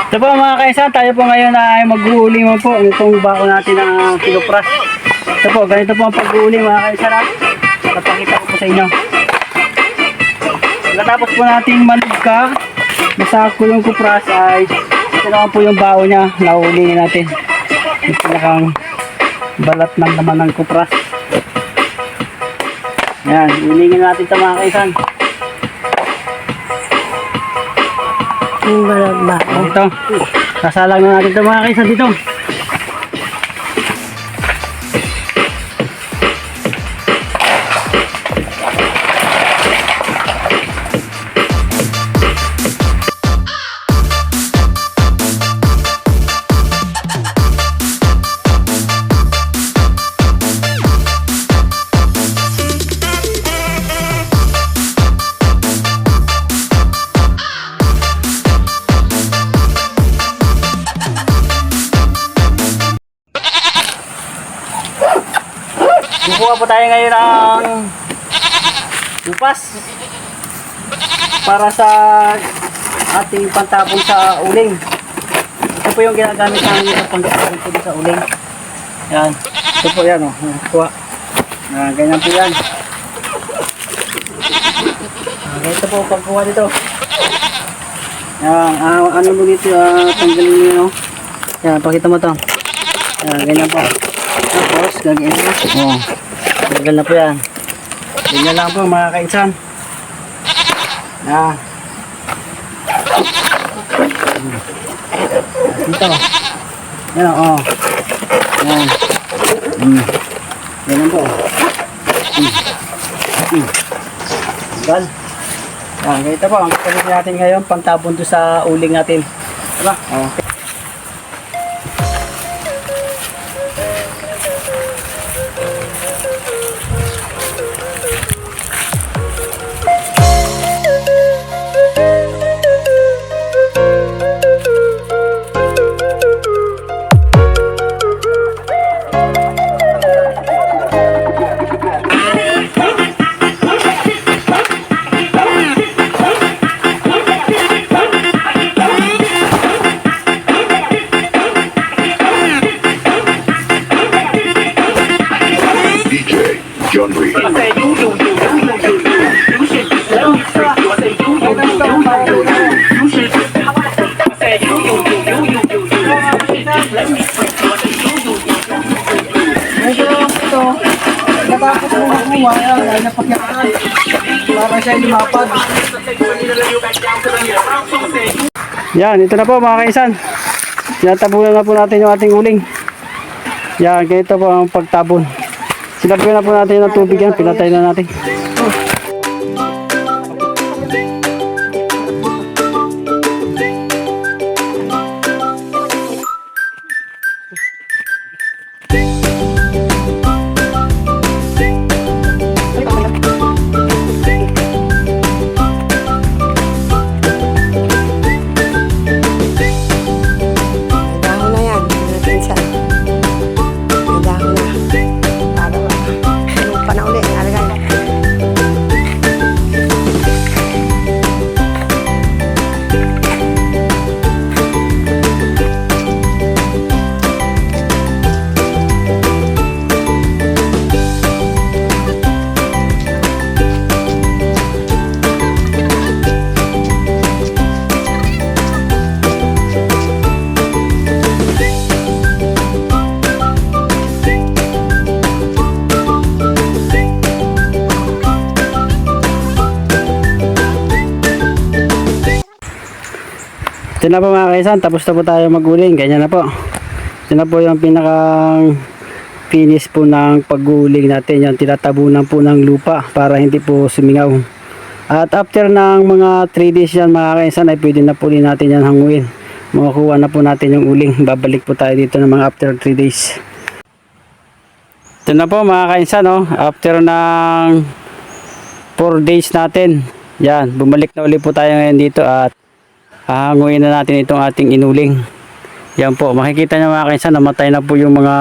Ito po mga kaisan, tayo po ngayon ay mag-uuli mo po itong bako natin ng pinupras. Ito po, ganito po ang pag-uuli mga kaisan. Napakita ko po sa inyo. Pagkatapos po natin manugka, masako yung kupras ay ito naman po yung bako niya, nauulingin natin. Yung pinakang balat ng naman ng kupras. Yan, ulingin natin ito mga kaisan. Yung balat ba? Ito, kasalang na natin ito mga kaisan dito. Kukuha po tayo ngayon ng upas para sa ating pantapon sa uling. Ito po yung ginagamit namin sa pantapon po sa uling. Yan. Ito po yan. Kuha. Ganyan po yan. Ito po pagkuha dito. Yan. Ano mo dito? Tanggalin nyo. Yan. Pakita mo ito. Yan. Ganyan po. Tapos, gagawin mo. Oh, tagal na po yan. Ganyan lang po mga kainsan. Yan. Dito. Yan o. Oh. Yan. Ganyan po. Tagal. Yan. Ganito po. Ang kapalit natin ngayon, pangtabon doon sa uling natin. Diba? Okay. Natapos mo makuha, ay napagyakan para siya lumapad. Yan, ito na po mga kaisan. Tinatabunan na po natin yung ating uling. Yan, ganito po ang pagtabon. Sinabunan na po natin ng tubig yan, pinatay na natin. Ito na po mga kaisan, tapos na po tayo maguling. Ganyan na po. Ito na po yung pinakang finish po ng pag-uuling natin. Yung tinatabunan po ng lupa para hindi po sumingaw. At after ng mga 3 days yan mga kaisan, ay pwede na po rin natin yan hanguin. Makakuha na po natin yung uling. Babalik po tayo dito ng mga after 3 days. Ito na po mga kaisan, oh. After ng 4 days natin, yan, bumalik na ulit po tayo ngayon dito at hahanguin na natin itong ating inuling. Yan po, makikita nyo mga kaisan, namatay na po yung mga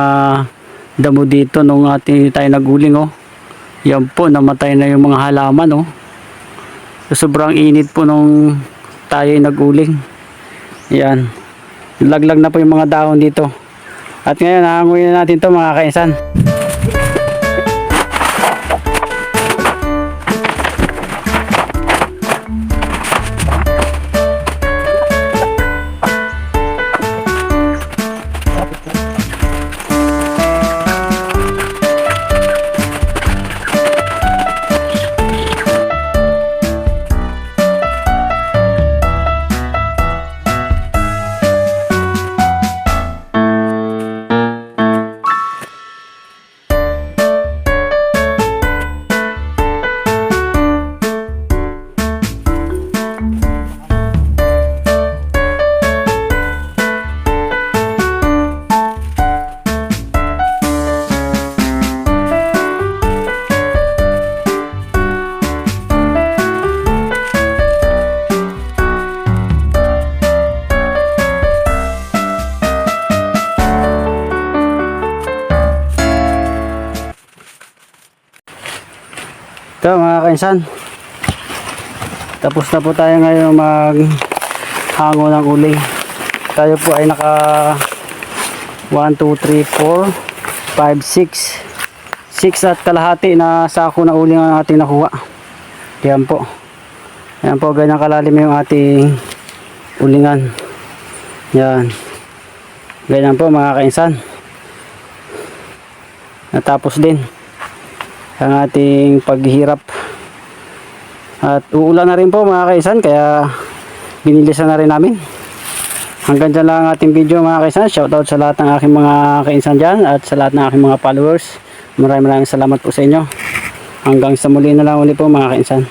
damo dito nung ating tayo naguling, oh. Yan po, namatay na yung mga halaman, oh. So, sobrang init po nung tayo naguling. Yan. Laglag na po yung mga dahon dito. At ngayon, hahanguin na natin to mga kainsan. Ito mga kainsan, tapos na po tayo ngayon maghango ng uling. Tayo po ay naka 1, 2, 3, 4, 5, 6 at kalahati na sako na uling ang ating nakuha. Yan po, ganyan kalalim yung ating ulingan. Yan, ganyan po mga kainsan. Natapos din ang ating paghihirap. At uulan na rin po mga kaisan, kaya binilisan na rin namin. Hanggang dyan lang ang ating video mga kaisan. Shoutout sa lahat ng aking mga kaisan dyan at sa lahat ng aking mga followers. Maraming salamat po sa inyo. Hanggang sa muli na lang ulit po mga kaisan.